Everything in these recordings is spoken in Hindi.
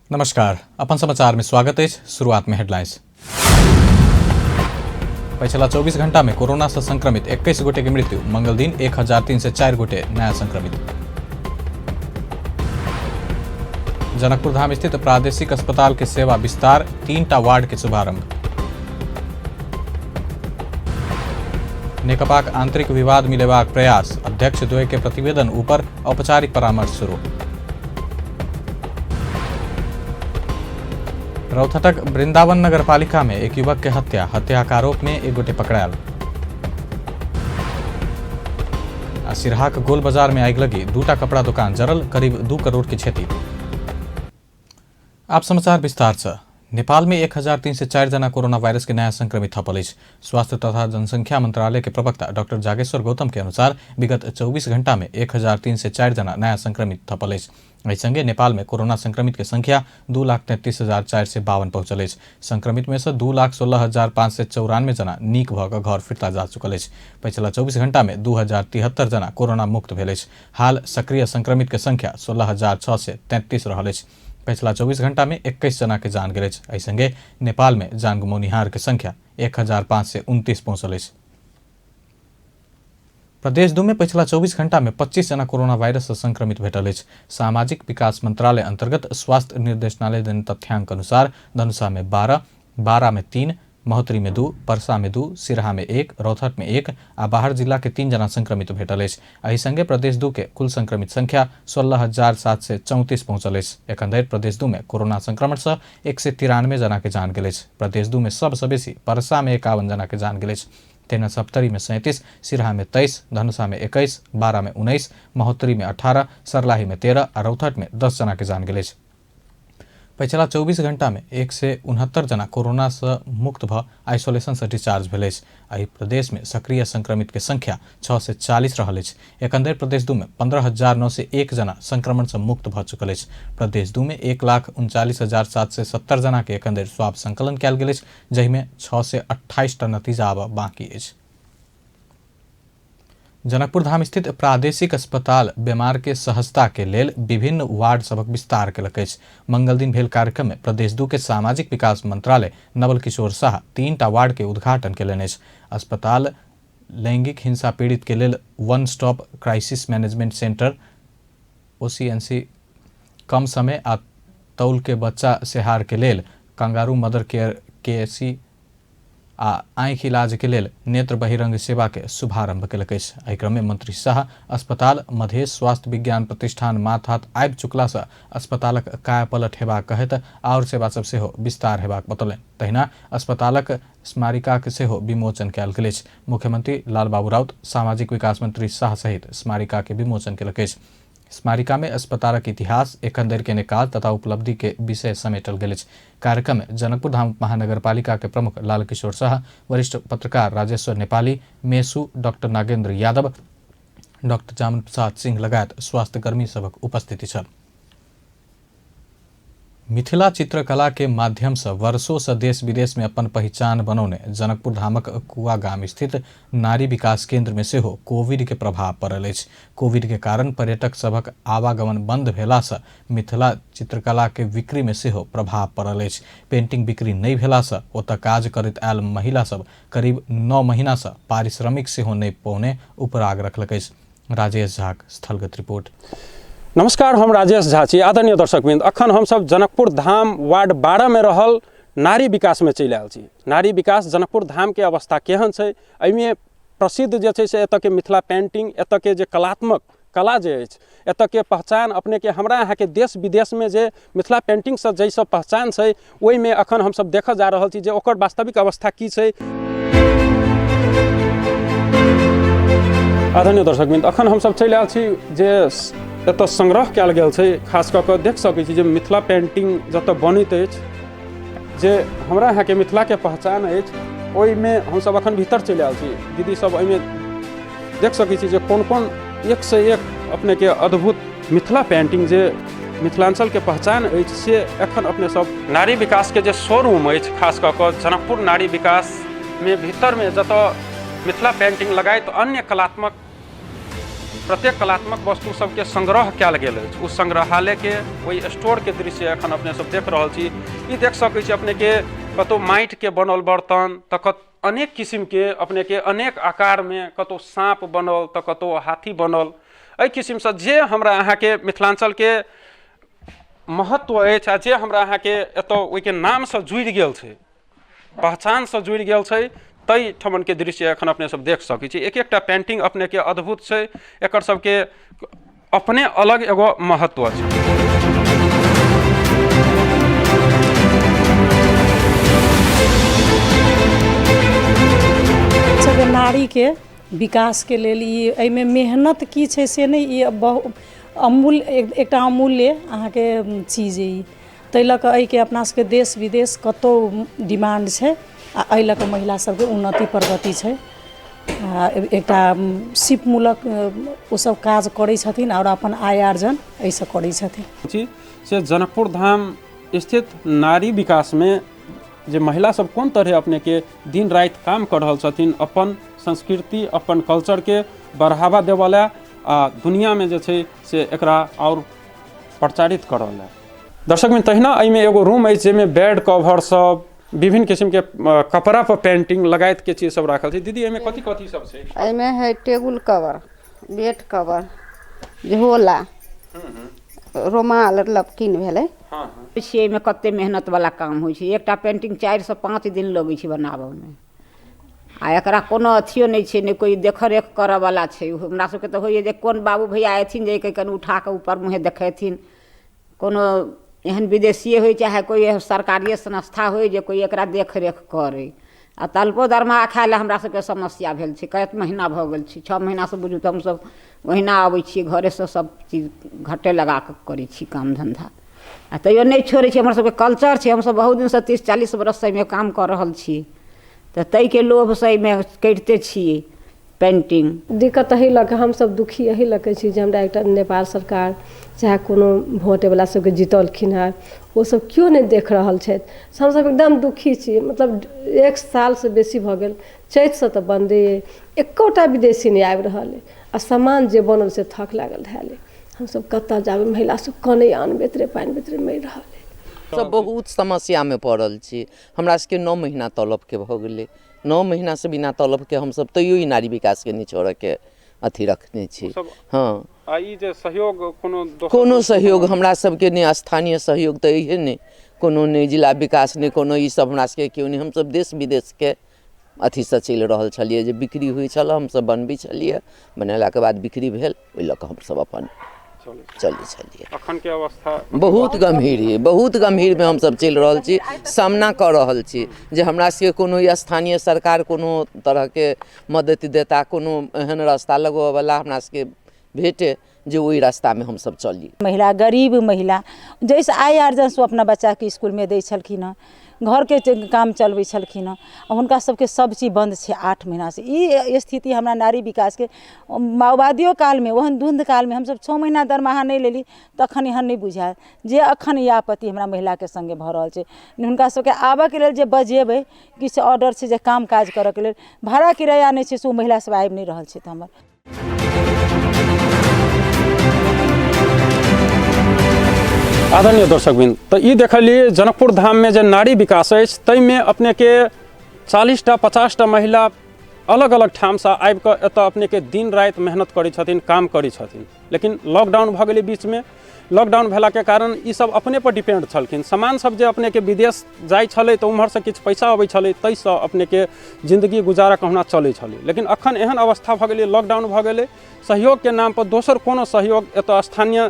नमस्कार, अपन समाचार में स्वागत है। शुरुआत में हेडलाइंस। पिछला 24 घंटा में कोरोना से संक्रमित 21 गोटे की मृत्यु। मंगल दिन 1003 गोटे नया संक्रमित। जनकपुर धाम स्थित प्रादेशिक अस्पताल के सेवा विस्तार, 3टा वार्ड के शुभारंभ। नेकपाक आंतरिक विवाद मिलेबाक प्रयास, अध्यक्ष द्वय के प्रतिवेदन ऊपर औपचारिक परामर्श शुरू। रौथटक वृंदावन नगरपालिका में एक युवक के हत्या के आरोप में एक गोटे पकड़ायल। सिरहाक गोल बाजार में आग लगी, 2टा कपड़ा दुकान जरल, करीब 2 करोड़ की क्षति। आप समाचार विस्तार से। नेपाल में 1003 जना कोरोना वायरस के नया संक्रमित थपल। स्वास्थ्य तथा जनसंख्या मंत्रालय के प्रवक्ता डॉक्टर जागेश्वर गौतम के अनुसार विगत 24 घंटा में 1003 जना नया संक्रमित थपल। संगे नेपाल में कोरोना संक्रमित के संख्या 2,33,452 पहुंचल। संक्रमित में से 2,16,594 जना नीक भऽ घर फिरता जा चुकल। पिछला 24 घंटा में 2,073 जना कोरोना मुक्त भेल। हाल सक्रिय संक्रमित के संख्या 16,633 रहल। पिछला 24 घंटा में 21 जना के जान गेल। संगे नेपाल में जान गुमौनिहार के संख्या 1,529 पहुंचल। प्रदेश 2 में पिछला 24 घंटा में 25 जना कोरोना वायरस से संक्रमित भेटल। सामाजिक विकास मंत्रालय अंतर्गत स्वास्थ्य निर्देशनालय देने तथ्यांक अनुसार धनुषा में 12, बारा में 3, महोत्तरी में 2, पर्सा में 2, सिरहा में 1, रौथट में 1 आ बाहर जिला के 3 जना संक्रमित भेटल। एहि संगे प्रदेश 2 के कुल संक्रमित संख्या 16,734 पहुंचल। एखन धरि प्रदेश 2 में कोरोना संक्रमण से 193 जना के जान गेल। प्रदेश 2 में सबसे बेसी पर्सा में 51 जना के जान गेल। तेना सप्तरी में 37, सिरहा में 23, धनुषा में 21, बारा में 19, महोत्तरी में 18, सरलाही में 13 और रौथट में 10 जना के जान गेल। पिछला 24 घंटा में 169 जना कोरोना से मुक्त भ आइसोलेशन से डिस्चार्ज भेल। एहि प्रदेश में सक्रिय संक्रमित के संख्या 6 से 40 रहल। एखन धरि प्रदेश 2 में 15,901 जना संक्रमण से मुक्त भ चुकल। प्रदेश 2 में 1,39,770 जना के एखन धरि स्वाब संकलन कयल गेल, जहि में 6 से 28 टा नतीजा आब बाकी अछि। जनकपुर धाम स्थित प्रादेशिक अस्पताल बीमार के सहजता के लेल विभिन्न वार्ड सबक विस्तार केलक अछि। मंगल दिन भेल कार्यक्रम में प्रदेश 2 के सामाजिक विकास मंत्रालय नवल किशोर शाह 3टा वार्ड के उद्घाटन केलनि अछि। अस्पताल लैंगिक हिंसा पीड़ित के लेल one stop crisis management centre OCNC, कम समय आ तौल के बच्चा सेहार के लेल कंगारू मदर केयर KSC आ आँखि इलाज के लेल नेत्र बहिरंग सेवा के शुभारंभ केलक अछि। एहि क्रम में मंत्री शाह अस्पताल मधेश स्वास्थ्य विज्ञान प्रतिष्ठान माथ हाथ आबि चुकला से अस्पतालक कायापलट हेबाक कहैत आओर सेवा सब सेहो विस्तार हेबाक बतौलनि। तहिना अस्पतालक स्मारिका के सेहो विमोचन कयल गेल अछि। मुख्यमंत्री लालबाबू राउत, सामाजिक विकास मंत्री शाह सहित स्मारिका के विमोचन केलक अछि। स्मारिका में अस्पतालक इतिहास, एखन धरि के काज तथा उपलब्धि के विषय समेटल गेल अछि। कार्यक्रम में जनकपुर धाम महानगरपालिका के प्रमुख लाल किशोर शाह, वरिष्ठ पत्रकार राजेश्वर नेपाली, मेसू, डॉक्टर नागेंद्र यादव, डॉक्टर जामुन प्रसाद सिंह लगायत स्वास्थ्यकर्मी सबक उपस्थिति छल। मिथिला चित्रकला के माध्यम से वर्षों से देश विदेश में अपन पहचान बनौने जनकपुर धामक कुआ गाम स्थित नारी विकास केंद्र में सेहो कोविड के प्रभाव पड़ल अछि। कोविड के कारण पर्यटक सबक आवागमन बंद भेला से मिथिला चित्रकला के बिक्री में सेहो प्रभाव पड़ल अछि। पेंटिंग बिक्री नहीं भेला से ओतऽ काज करैत आयल महिला सब करीब 9 महीना से पारिश्रमिक सेहो नहीं पौने उपराग रखलक अछि। राजेश झा स्थलगत रिपोर्ट। नमस्कार, हम राजेश झा छी। आदरणीय दर्शकवृंद, अखन हम सब जनकपुर धाम वार्ड 12 में रहल नारी विकास में चलि आयल छी। नारी विकास जनकपुर धाम के अवस्था केहन छै, एहिमे प्रसिद्ध जे छै से एतऽ के मिथिला पेंटिंग, एतऽ के जे कलात्मक कला जे अछि, एतऽ के पहचान अपने के हमरा यहाँ के देश विदेश में जे मिथिला पेंटिंग से जैसे पहचान छै, ओहि में अखन हम सब देखऽ जा रहल छी जे ओकर वास्तविक अवस्था की छै। आदरणीय दर्शकवृंद, अखन हम सब चलि आयल छी जे एतऽ संग्रह कयल गेल छै। खास कऽ कऽ देख सकै छी जे मिथिला पेंटिंग जतऽ बनैत अछि, जे हमरा यहाँ के मिथिला के पहचान अछि, ओहिमे हम सब अखन भीतर चलि आयल छी। दीदी सब एहिमे देख सकै छी जे कोन कोन एक से एक अपने के अद्भुत मिथिला पेंटिंग जे मिथिलांचल के पहचान अछि से एखन अपने सब नारी विकास के जे शोरूम अछि, खास कऽ कऽ जनकपुर नारी विकास में भीतर में जतऽ मिथिला पेंटिंग लगायत अन्य कलात्मक प्रत्येक कलात्मक वस्तु सबके संग्रह कयल गेल अछि। उस संग्रहालय के ओहि स्टोर के दृश्य एखन अपने सब देख रहल छी। ई देख सकै छी अपने के कतौ माटि के बनल बर्तन तऽ अनेक किस्म के अपने के अनेक आकार में, कतौ सांप बनल तऽ कतौ हाथी बनल। एहि किस्म से जे हमरा अहाँ के मिथिलांचल के महत्व अछि आ जे हमरा अहाँ के एतौ ओहि के नाम से जुड़ि गेल छै, पहचान से जुड़ि गेल छै, तई ठमन के दृश्य एखन अपने सब देख सकै छी। एक एकटा पेंटिंग अपने के अद्भुत छै, एकर सबके अपने अलग एगो महत्व छै। सबके नारी के विकास के लेल ई एहिमे मेहनत की छै से नहीं, ई बहुत अमूल्य एकटा अमूल्य अहाँ के चीज ई। ताहि लऽ कऽ एहिके अपना सबके देश विदेश कतौ डिमांड छै आ एहि लऽ कऽ महिला सबके उन्नति प्रगति छै। एकटा सिपमूलक ओ सब काज करै छथिन और अपन आय आर्जन एहिसँ करै छथिन। से जनकपुर धाम स्थित नारी विकास में जे महिला सब कोन तरह अपने के दिन रात काम कर रहल छथिन, अपन संस्कृति अपन कल्चर के बढ़ावा देवला आ दुनिया में जे छै से एकरा और प्रचारित करल है। दर्शक में तहिना एहिमे एगो रूम अछि जेमे बेड कवर सब, विभिन्न किस्म के कपड़ा पर पेंटिंग लगायत के चीज सब राखल छै। दीदी एहिमे कथी कथी सब छै? एहिमे है टेबुल कवर, बेड कवर, झोला, रोमाल लपकिन भेलै। एहिमे कते मेहनत वाला काम होइ छै। एकटा पेंटिंग 4 से 5 दिन लगै छै बनाबऽ में, आ एकरा कोनो अथियो नहीं छै, ने कोई देख रेख करऽ वाला छै। हमरा सबके तऽ होइए जे कोन बाबू भैया अयथिन जे कनि उठा कऽ ऊपर मुँहे देखेथिन। कोनो एहन विदेशिए होइ चाहे कोई सरकारिए संस्था होइ जे कोई एकरा देख रेख करे। आ तल्पो दरमाहा खाय लए हमरा सबके समस्या भेल छै। कएक महीना भऽ गेल छै, 6 महीना से बुझू तऽ हमसब ओहिना आबै छियै घरे से, सब चीज घटे लगा कऽ करै छी काम धंधा, आ तैयो नहीं छोड़ै छी। हमर सबके कल्चर छै, हमसब बहुत दिन से 30-40 बरस से एहिमे काम कऽ रहल छी, तऽ ताहि के लोभ से एहिमे करिते छियै पेंटिंग। दिक्कत एहि लऽ कऽ हमसब दुखी एहि लऽ कऽ छी जे हमरा एकटा नेपाल सरकार चाहे कोनो भोटेवला सबके जितलखिन हँ, ओ सब क्यों नहीं देख रहल छथि। हमसब एकदम दुखी छी। मतलब 1 साल से बेसी भऽ गेल, चैत से तऽ बंदे, एकोटा विदेशी नहीं आबि रहल है, आ सामान जे बनल से थक लागल धैले। हमसब कतऽ जाबै, महिला सब कने आन बेतरे पानि बेतरे मरि रहल है। सब बहुत समस्या में पड़ल छी। हमरा सबके 9 महीना तलब के भऽ गेलै। 9 महीना से बिना तलब के हमसब तैयो ई नारी विकास के निचोड़ के अथी रखने छी। हाँ, आ ई जे सहयोग कोनो सहयोग हमरा सबके नहीं, स्थानीय सहयोग तऽ इहे नहीं, कोनो नहीं, जिला विकास नहीं, कोनो ई सब हमरा सबके केओ नहीं। हमसब देश विदेश के अथी से चलि रहल छलिए, जे बिक्री होइ छल हमसब बनबै छलिए, बनेला के बाद बिक्री भेल, ओहि लऽ कऽ हमसब अपन चलै छलिए। अखन के अवस्था बहुत गंभीर है, बहुत गंभीर में हमसब चलि रहल छी, सामना कऽ रहल छी। जे हमरा सबके कोनो स्थानीय सरकार कोनो तरह के मदद देता, कोनो एहन रास्ता लगबऽ वाला हमरा सबके भेटे जे ओहि रास्ता में हम सब चली। महिला, गरीब महिला जैसे आय आर्जन से अपना बच्चा के स्कूल में दै छलखिन हँ, घर के काम चलबै छलखिन हँ, हुनका सबके सब चीज बंद छै 8 महीना से। ई स्थिति हमरा नारी विकास के माओवादियों काल में, ओहन धुंध काल में हमसब 6 महीना दरमाहा नहीं लेली, तखन एहन नहीं बुझायल जे अखन ई आपत्ति हमरा महिला के संगे भऽ रहल छै। हुनका सबके आबऽ के लेल जे बजेबै, किछु ऑर्डर छै जे काम काज करऽ के लेल, भाड़ा किराया नहीं छै से ओ महिला सब आबि नहीं रहल छै। तऽ हमर आदरणीय दर्शकबिन, तो ई देखलिए जनकपुर धाम में जे नारी विकास अछि, ताहिमे अपने के 40टा 50टा महिला अलग अलग ठाम से आबि कऽ एतऽ अपने के दिन रात मेहनत करै छथिन, काम करै छथिन। लेकिन लॉकडाउन भऽ गेलै बीच में, लॉकडाउन भेला के कारण ई सब अपने पर डिपेंड छलखिन। सामान सब जे अपने के विदेश जाइ छलै तऽ उम्हर से किछु पैसा अबै छलै, ताहिसँ अपने के जिंदगी गुजारा कहुना चलै छलै। लेकिन अखन एहन अवस्था भऽ गेलै, लॉकडाउन भऽ गेलै, सहयोग के नाम पर दोसर कोनो सहयोग एतऽ स्थानीय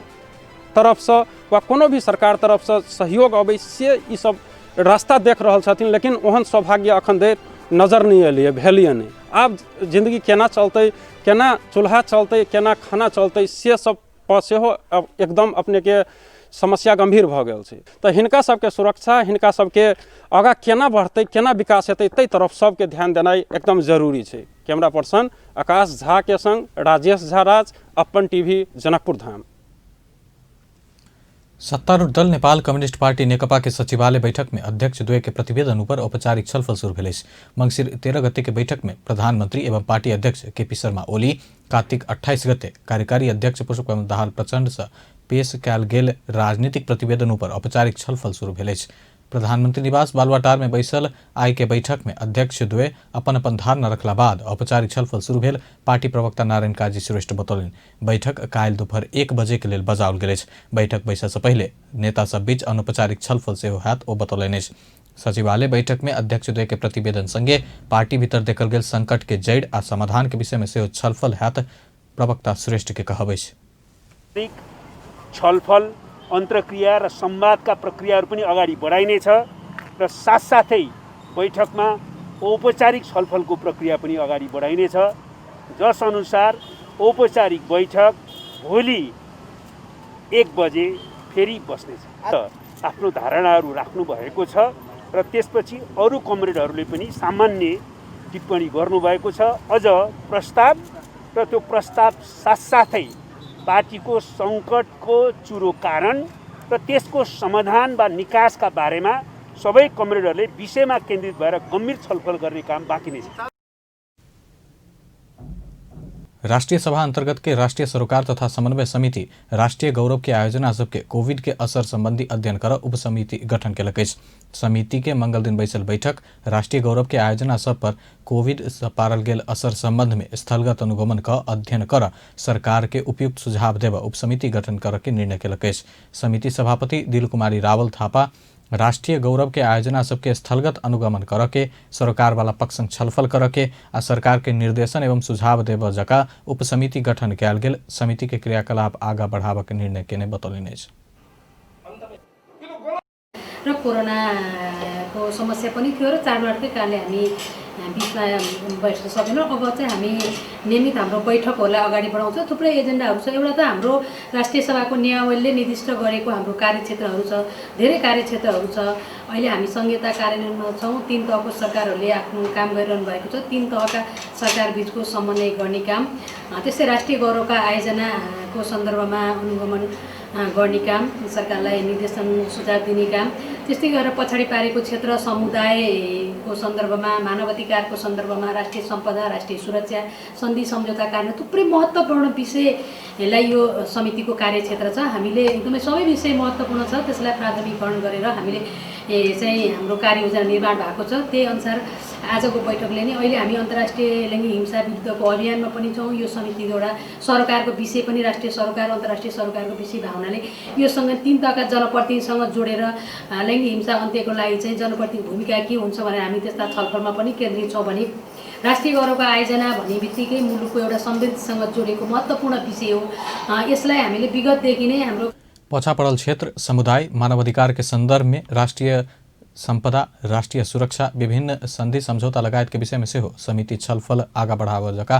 तरफ से वा कोनो भी सरकार तरफ से सहयोग अबै से ई सब रास्ता देख रहल छथिन। लेकिन ओहन सौभाग्य अखन देर नजर नहीं एलिए, भेलिए नहीं। आब जिंदगी केना चलतै, केना चूल्हा चलतै, केना खाना चलतै, से सब पर सेहो एकदम अपने के समस्या गंभीर भऽ गेल छै। तऽ हिनका सबके सुरक्षा, हिनका सबके आगाँ केना बढ़तै, केना विकास हेतै, ताहि तरफ सबके ध्यान देनाइ एकदम जरूरी छै। कैमरा पर्सन आकाश झा के संग राजेश झा राज, अपन टीवी, जनकपुर धाम। सत्तारूढ़ दल नेपाल कम्युनिस्ट पार्टी नेकपा के सचिवालय बैठक में अध्यक्ष द्वय के प्रतिवेदन पर औपचारिक छलफल शुरू भेल। मंगसिर 13 गते के बैठक में प्रधानमंत्री एवं पार्टी अध्यक्ष केपी शर्मा ओली, कार्तिक 28 गते कार्यकारी अध्यक्ष पुष्पकमल दाहाल प्रचण्डसँ पेश कयल गेल राजनीतिक प्रतिवेदन पर औपचारिक छलफल शुरू भेल अछि। प्रधानमंत्री निवास बालुवाटार में बैसल आय के बैठक में अध्यक्ष द्वय अपन अपन धारणा रखला बाद औपचारिक छलफल शुरू भेल। पार्टी प्रवक्ता नारायण काजी श्रेष्ठ बतौलनि बैठक काल्हि दोपहर 1 बजे के लेल बजाओल गेल अछि। बैठक बैसा से पहले नेता सब बीच अनौपचारिक छलफल सेहो हैत ओ बतौलनि अछि। सचिवालय बैठक में अध्यक्ष द्वय के प्रतिवेदन संगे पार्टी भीतर देखल गेल संकट के जड़ आ समाधान के विषय में सेहो छलफल हैत प्रवक्ता श्रेष्ठ के कहब अछि। छलफल अन्तर्क्रिया र संवादका प्रक्रियाहरू पनि अगाडि बढाइनेछ र साथसाथै बैठकमा औपचारिक छलफलको प्रक्रिया पनि अगाडि बढाइनेछ, जस अनुसार औपचारिक बैठक भोलि 1 बजे फेरि बस्नेछ। आफ्नो धारणाहरू राख्नु भएको छ र त्यसपछि अरू कमरेडहरूले पनि सामान्य टिप्पणी गर्नुभएको छ। अझ प्रस्ताव र त्यो प्रस्ताव साथसाथै पार्टीको सङ्कटको चुरो कारण र त्यसको समाधान वा निकासका बारेमा सबै कमरेडहरूले विषयमा केन्द्रित भएर गम्भीर छलफल गर्ने काम बाँकी नै छ। राष्ट्रीय सभा अंतर्गत के राष्ट्रीय सरोकार तथा समन्वय समिति राष्ट्रीय गौरव के आयोजना सबके कोविड के असर संबंधी अध्ययन कर उप समिति गठन केलक अछि। समिति के मंगल दिन बैसल बैठक राष्ट्रीय गौरव के आयोजना सब पर कोविड से पारल गेल असर संबंध में स्थलगत अनुगमन क अध्ययन कर सरकार के उपयुक्त सुझाव देव उप समिति गठन कर के निर्णय केलक अछि। समिति सभापति दिल कुमारी रावल थापा राष्ट्रीय गौरव के आयोजना सबके स्थलगत अनुगमन करके सरकार वाला पक्ष संग छलफल करके आ सरकार के निर्देशन एवं सुझाव देव जका उप समिति गठन कयल गेल समिति के क्रियाकलाप आगा बढ़ावक निर्णय केने बतौलनि अछि। र कोरोनाको समस्या पनि थियो र चाडबाडकै कारणले हामी बिचमा बैठक सकेनौँ। अब चाहिँ हामी नियमित हाम्रो बैठकहरूलाई अगाडि बढाउँछौँ। थुप्रै एजेन्डाहरू छ। एउटा त हाम्रो राष्ट्रिय सभाको नियमावलीले निर्दिष्ट गरेको हाम्रो कार्यक्षेत्रहरू छ, धेरै कार्यक्षेत्रहरू छ। अहिले हामी संहिता कार्यान्वयनमा छौँ। 3 तहको सरकारहरूले आफ्नो काम गरिरहनु भएको छ। 3 तहका सरकार बीचको समन्वय गर्ने काम, त्यस्तै राष्ट्रिय गौरवका आयोजनाको सन्दर्भमा अनुगमन गर्ने काम, सरकारलाई निर्देशन सुझाव दिने काम, त्यस्तै गरेर पछाडि पारेको क्षेत्र समुदायको सन्दर्भमा, मानव अधिकारको सन्दर्भमा, राष्ट्रिय सम्पदा, राष्ट्रिय सुरक्षा सन्धि सम्झौता कारण थुप्रै महत्त्वपूर्ण विषयलाई यो समितिको कार्यक्षेत्र छ। हामीले एकदमै सबै विषय महत्त्वपूर्ण छ, त्यसलाई प्राथमिकरण गरेर हामीले चाहिँ हाम्रो कार्ययोजना निर्माण भएको छ। त्यही अनुसार आजको बैठकले नै अहिले हामी अन्तर्राष्ट्रिय लैङ्गिक हिंसा विरुद्धको अभियानमा पनि छौँ। यो समिति एउटा सरकारको विषय पनि राष्ट्रिय सरोकार अन्तर्राष्ट्रिय सरोकारको विषय भावनाले योसँग 3 तहका जनप्रतिनिधिसँग जोडेर लैङ्गिक हिंसा अन्त्यको लागि चाहिँ जनप्रतिनिधिको भूमिका के हुन्छ भनेर हामी त्यस्ता छलफलमा पनि केन्द्रित छौँ। भने राष्ट्रिय गौरवको आयोजना भन्ने बित्तिकै मुलुकको एउटा समृद्धिसँग जोडेको महत्त्वपूर्ण विषय हो। यसलाई हामीले विगतदेखि नै हाम्रो पछा पड़ल क्षेत्र, समुदाय, मानवाधिकार के संदर्भ में राष्ट्रीय संपदा, राष्ट्रीय सुरक्षा, विभिन्न संधि समझौता लगायत के विषय में सेहो समिति छलफल आगा बढ़ाव जका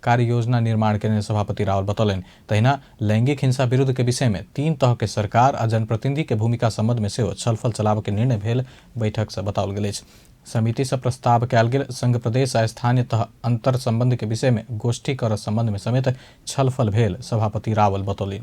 कार्य योजना निर्माण के सभापति रावल बतौलनि। तहिना लैंगिक हिंसा विरुद्ध के विषय में 3 तह के सरकार आ जनप्रतिनिधि के भूमिका संबंध में सेहो छलफल चलाव के निर्णय भेल बैठक से बताओल गेल अछि। समिति से प्रस्ताव कयल गेल संघ प्रदेश आ स्थानीय तह अंतर संबंध के विषय में गोष्ठी कर संबंध में समेत छलफल भेल सभापति रावल बतौलनि।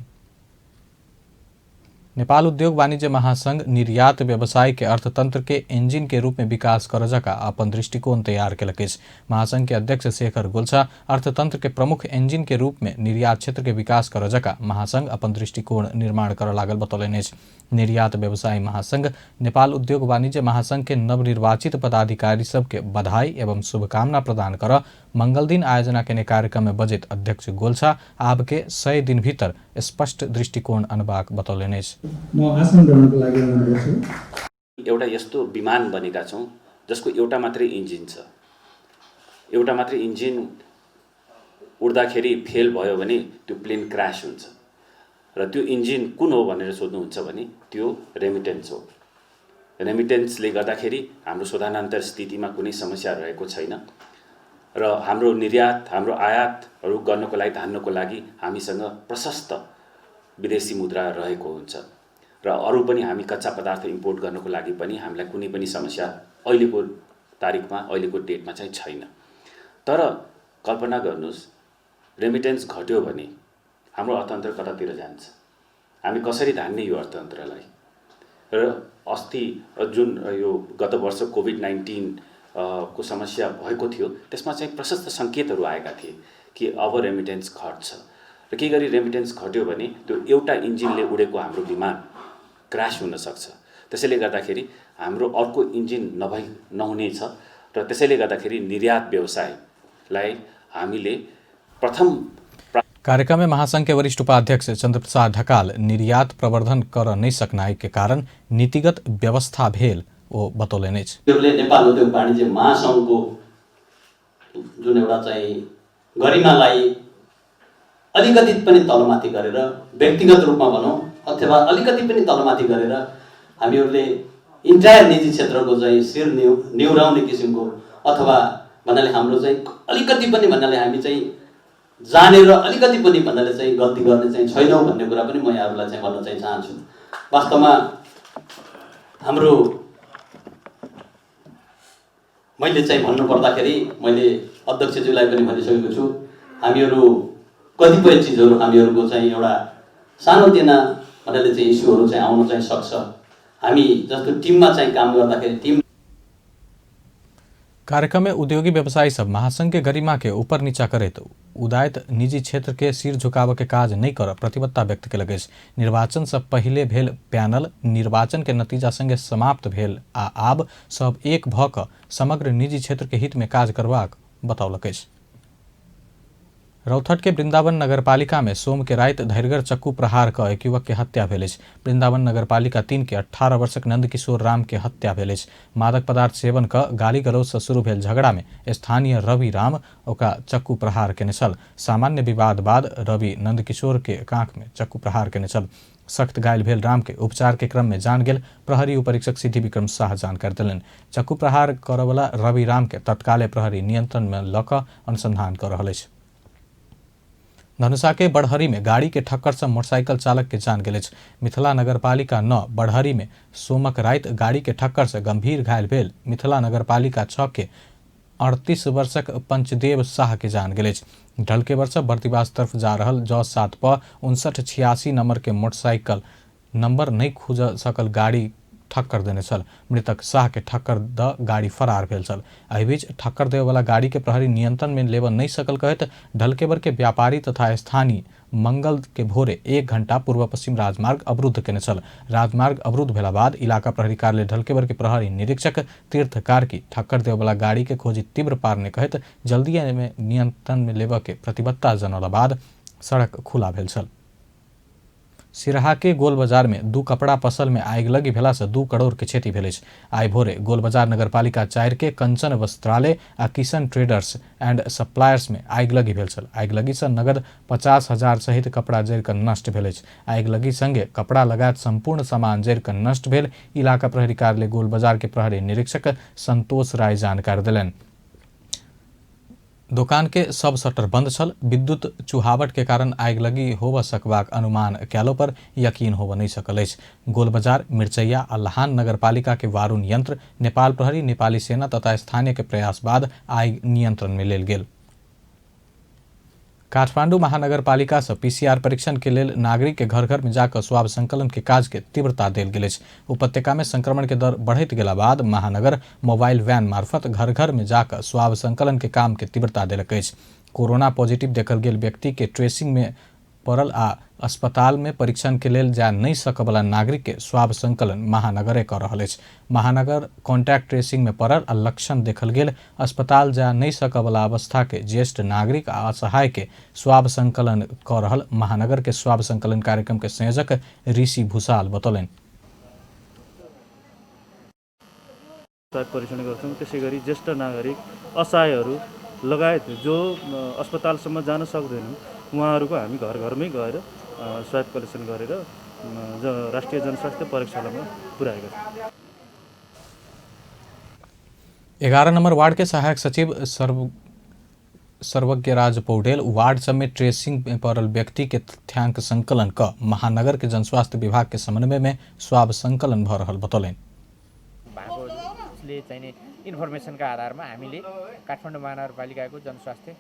नेपाल उद्योग वाणिज्य महासंघ निर्यात व्यवसाय के अर्थतंत्र के इंजिन के रूप में विकास कर का अपन दृष्टिकोण तैयार केलक अछि। महासंघ के अध्यक्ष शेखर गोल्छा अर्थतंत्र के प्रमुख इंजिन के रूप में निर्यात क्षेत्र के विकास कर का महासंघ अपन दृष्टिकोण निर्माण कर लागल बतौलनि अछि। निर्यात व्यवसाय महासंघ नेपाल उद्योग वाणिज्य महासंघ के नवनिर्वाचित पदाधिकारी सबके बधाई एवं शुभकामना प्रदान कर मंगल दिन आयोजना केने कार्यक्रम में बजैत अध्यक्ष गोल्छा आब के 100 दिन भीतर स्पष्ट दृष्टिकोण अनबाक बतौलनि अछि। एउटा यस्तो विमान बनेका छौं जसको एउटा मात्रै इन्जिन छ। एउटा मात्रै इन्जिन उड्दाखेरि फेल भयो भने त्यो प्लेन क्र्यास हुन्छ र त्यो इन्जिन कुन हो भनेर सोध्नुहुन्छ भने त्यो रेमिटेन्स हो। रेमिटेन्सले गर्दाखेरि हाम्रो शोधनान्तर स्थितिमा कुनै समस्या रहेको छैन र हाम्रो निर्यात, हाम्रो आयातहरू गर्नको लागि धान्नको लागि हामीसँग प्रशस्त विदेशी मुद्रा रहेको हुन्छ र अरू पनि हामी कच्चा पदार्थ इम्पोर्ट गर्नको लागि पनि हामीलाई कुनै पनि समस्या अहिलेको तारिखमा, अहिलेको डेटमा चाहिँ छैन। तर कल्पना गर्नुस्, रेमिटेन्स घट्यो भने हाम्रो अर्थतन्त्र कतातिर जान्छ? हामी कसरी धान्ने यो अर्थतन्त्रलाई? र अस्ति जुन यो गत वर्ष कोभिड-19 को समस्या भएको थियो त्यसमा चाहिँ प्रशस्त सङ्केतहरू आएका थिए कि अब रेमिटेन्स घट्छ र केही गरी रेमिटेन्स घट्यो भने त्यो एउटा इन्जिनले उडेको हाम्रो विमान क्रास हुन सक्छ। त्यसैले गर्दाखेरि हाम्रो अर्को इन्जिन नहुनेछ र त्यसैले गर्दाखेरि निर्यात व्यवसायलाई हामीले प्रथम। कार्यक्रम में महासंघ के वरिष्ठ उपाध्यक्ष चंद्रप्रसाद ढकाल निर्यात प्रवर्धन कर नहीं सकनाई के कारण नीतिगत व्यवस्था भेल वो बतौलेने नेपाल उद्योग वाणिज्य महासंघको जुन एउटा चाहिँ गरिमालाई अलिकति पनि तलमाथि गरेर व्यक्तिगत रूपमा भनौँ अथवा अलिकति पनि तलमाथि गरेर हामीहरूले इन्टायर निजी क्षेत्रको चाहिँ शिर निहुराउने किसिमको अथवा भन्नाले हाम्रो चाहिँ अलिकति पनि भन्नाले हामी चाहिँ जानेर अलिकति पनि भन्नाले चाहिँ गल्ती गर्ने चाहिँ छैनौँ भन्ने कुरा पनि म यहाँहरूलाई चाहिँ भन्न चाहिँ चाहन्छु। वास्तवमा हाम्रो मैले चाहिँ भन्नुपर्दाखेरि मैले अध्यक्षज्यूलाई पनि भनिसकेको छु, हामीहरू कतिपय चिजहरू हामीहरूको चाहिँ एउटा सानोतिना भन्नाले चाहिँ इस्युहरू चाहिँ आउन चाहिँ सक्छ। हामी जस्तो टिममा चाहिँ काम गर्दाखेरि टिम। कार्यक्रम में उद्योगी व्यवसायी सब महासंघ के गरिमा के ऊपर नीचा करे तो उदायत निजी क्षेत्र के सिर झुकाव के काज नहीं कर प्रतिबद्धता व्यक्त के लगे। निर्वाचन से पहले भेल पैनल निर्वाचन के नतीजा संगे समाप्त भेल आ आब सब एक भ क समग्र निजी क्षेत्र के हित में काज करवाक बतौलक। रौथट के वृंदावन नगरपालिका में सोम के रात धैर्गर चक्कू प्रहार क एक युवक के हत्या भेल। वृंदावन नगरपालिका 3 के 18 वर्षक नंदकिशोर राम के हत्या भेल। मादक पदार्थ सेवन क गाली गलौज से शुरू भेल झगड़ा में स्थानीय रवि राम ओका चक्कू प्रहार केने छल। सामान्य विवाद बाद रवि नंदकिशोर के कांख में चक्कू प्रहार केने छल। सख्त घायल भेल राम के उपचार के क्रम में जान गेल प्रहरी उपरीक्षक सिद्धि विक्रम शाह जानकारी दिलन। चक्कू प्रहार करवला रवि राम के तत्काले प्रहरी नियंत्रण में ल क अनुसंधान कर रहल अछि। धनुषा के बड़हरी में गाड़ी के ठक्कर से मोटरसाइकिल चालक के जान गेल। मिथिला नगरपालिका 9 बड़हरी में सोमक रात गाड़ी के ठक्कर से गंभीर घायल भेल मिथिला नगरपालिका 6 के 38 वर्षक पंचदेव शाह के जान गेल। ढलके वर्ष बर्दिवास तरफ जा रहल ज 7 प 5986 नंबर के मोटरसाइकिल नंबर नहीं खुज सकल गाड़ी ठक्कर देने छल। मृतक शाह के ठक्कर द गाड़ी फरार भेल छल। एहि बीच ठक्कर देवे वाला गाड़ी के प्रहरी नियंत्रण में लेव नहीं सकल कहत ढलकेबर के व्यापारी तथा स्थानीय मंगल के भोरे 1 घंटा पूर्व पश्चिम राजमार्ग अवरुद्ध केने छल। राजमार्ग अवरुद्ध भेला बाद इलाका प्रहरी कार्यालय ढलकेबर के प्रहरी निरीक्षक तीर्थ कार्की ठक्कर देवे वाला गाड़ी के खोजी तीव्र पारने कहत जल्दी में नियंत्रण में लेव के प्रतिबद्धता जनौला बाद सड़क खुला भेल छल। सिराहा के गोल बाजार में 2 कपड़ा पसल में आग लगी भेला से 2 करोड़ के क्षति भेल। आइ भोरे गोल बाजार नगरपालिका 4 के कंचन वस्त्रालय आ किशन ट्रेडर्स एंड सप्लायर्स में आग लगी भेल छल। आग लगी से नगद 50,000 सहित कपड़ा जरि क नष्ट भेल। आग लगी संगे कपड़ा लगायत संपूर्ण सामान जरि क नष्ट भेल। इलाका प्रहरी कार्यालय गोल बाजार के प्रहरी निरीक्षक संतोष राय जानकारी दिलन। दुकान के सब शटर बंद छल। विद्युत चुहावट के कारण आग लगी होब सकबाक अनुमान कैलो पर यकीन होब नहीं सकल। गोल बाजार मिर्चैया आ लहान नगरपालिका के वारुण यंत्र नेपाल प्रहरी नेपाली सेना तथा स्थानीय के प्रयास बाद आग नियंत्रण में लेल गेल। काठमांडू महानगरपालिका से पीसीआर परीक्षण के लेल नागरिक के घर घर में जाकर स्वाब संकलन के काज के तीव्रता देल गेल। उपत्यका में संक्रमण के दर बढ़त गेला बाद महानगर मोबाइल वैन मार्फत घर घर में जाकर स्वाब संकलन के काम के तीव्रता देलक। कोरोना पॉजिटिव देखल गेल व्यक्ति के ट्रेसिंग में पड़ल आ अस्पताल में परीक्षण के लेल जा नहीं सकबला नागरिक के स्वाब संकलन महानगरे कर रहल अछि। महानगर कॉन्टैक्ट ट्रेसिंग में पड़ल आ लक्षण देखल गेल अस्पताल जा नहीं सकबला अवस्था के ज्येष्ठ नागरिक आ असहाय के स्वाब संकलन कर रहल महानगर के स्वाब संकलन कार्यक्रम के संयोजक ऋषि भूषाल बतौलन। परीक्षण गर्छौं। त्यसैगरी ज्येष्ठ नागरिक असहायहरू लगायत जो अस्पतालसम्म जान सक्दैनन् उहाँहरूको हामी घर घरमै गएर स्वाब कलेक्सन गरेर राष्ट्रिय जनस्वास्थ्य प्रयोगशालामा पुर्याएका छौँ। 11 नंबर वार्ड के सहायक सचिव सर्वज्ञ राज पौडेल वार्ड सब में ट्रेसिंग में पड़ल व्यक्ति के तथ्यांक संकलन क महानगर के जनस्वास्थ्य विभाग के समन्वय में स्वाब संकलन भ रहल बतौलन। इन्फर्मेसनका आधारमा हामीले काठमाडौँ महानगरपालिकाको जनस्वास्थ्य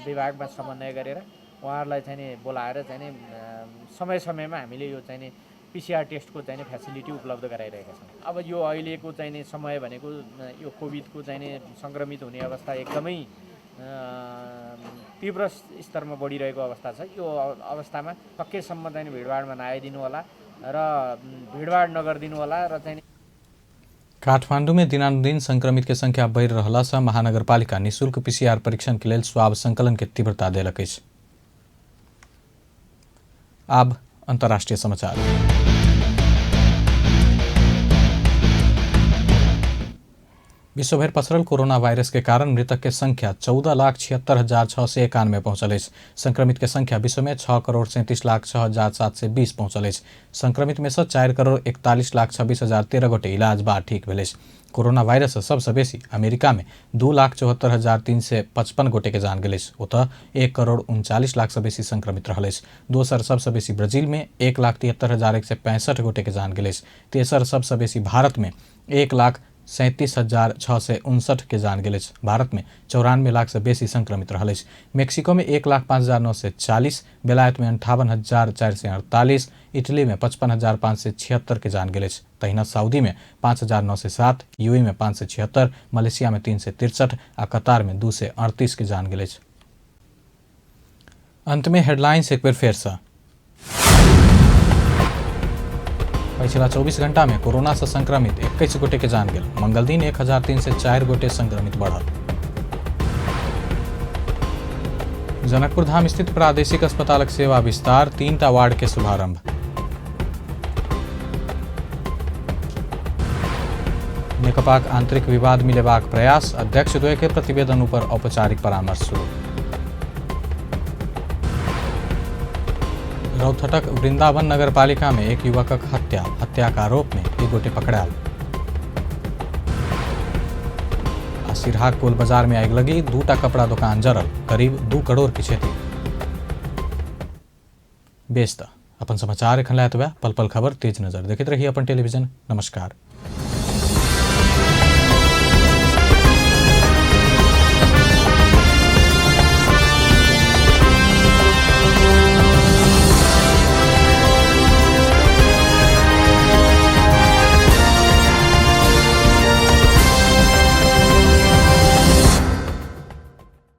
विभागमा समन्वय गरेर उहाँहरूलाई चाहिँ बोलाएर चाहिँ समय समयमा हामीले यो चाहिँ पीसीआर टेस्टको चाहिँ फ्यासिलिटी उपलब्ध गराइरहेका छौँ। अब यो अहिलेको चाहिँ समय भनेको यो कोभिडको चाहिँ सङ्क्रमित हुने अवस्था एकदमै तीव्र स्तरमा बढिरहेको अवस्था छ। यो अवस्थामा सकेसम्म चाहिँ भिडभाडमा नआइदिनु होला र भिडभाड नगरिदिनु होला र चाहिँ काठमाडौँ में दिनानुदिन संक्रमित के संख्या बढ़ रहला से महानगरपालिका निःशुल्क पीसीआर परीक्षण के लिए स्वाब संकलन के तीव्रता देलक अछि। अब अंतर्राष्ट्रीय समाचार। विश्वभर पसरल कोरोना वायरस के कारण मृतक के संख्या 14,76,691 पहुंचल अछि। संक्रमित के संख्या विश्व में 6,37,06,720 पहुंचल अछि। संक्रमित में से 4,41,26,013 गोटे इलाज बाद ठीक भेल अछि। कोरोना वायरस सबसे बेसी अमेरिका में 2,74,355 गोटे के जान गेल अछि। ओतऽ 1,39,00,000 से बेसी संक्रमित रहल अछि। दोसर सबसे बेसी ब्राजील में 1,73,165 गोटे के जान गेल अछि। तेसर सबसे बेसी भारत में 1,37,659 के जान गेल अछि। भारत में 94 लाख से बेसी संक्रमित रहल अछि। मेक्सिको में 1,05,940, बेलायत में 58,448, इटली में 55,576 के जान गेल अछि। तहिना सऊदी में 5,907, यूएई में 576, मलेशिया में 363 आ कतार में 238 के जान गेल अछि। अंत में हेडलाइंस एक बेर फेर से। पिछला 24 घंटा में कोरोना से संक्रमित 21 गोटे के जान गेल। मंगल दिन 1,304 गोटे संक्रमित बढ़ल। जनकपुर धाम स्थित प्रादेशिक अस्पतालक सेवा विस्तार, 3टा वार्ड के शुभारंभ। नेकपाक आंतरिक विवाद मिलेबाक प्रयास, अध्यक्ष द्वय के प्रतिवेदन पर औपचारिक परामर्श शुरू। रौतहटक वृंदावन नगरपालिका में एक युवकक हत्या का आरोप में एक गोटे पकड़ायल। सिरहाक कोल बाजार में आग लगी, 2टा कपड़ा दुकान जरल, करीब 2 करोड़ की क्षति। बेस्ता अपन समाचार एखन लायत बा। पल पल खबर तेज नजर देखते रहिए अपन टेलीविजन। नमस्कार।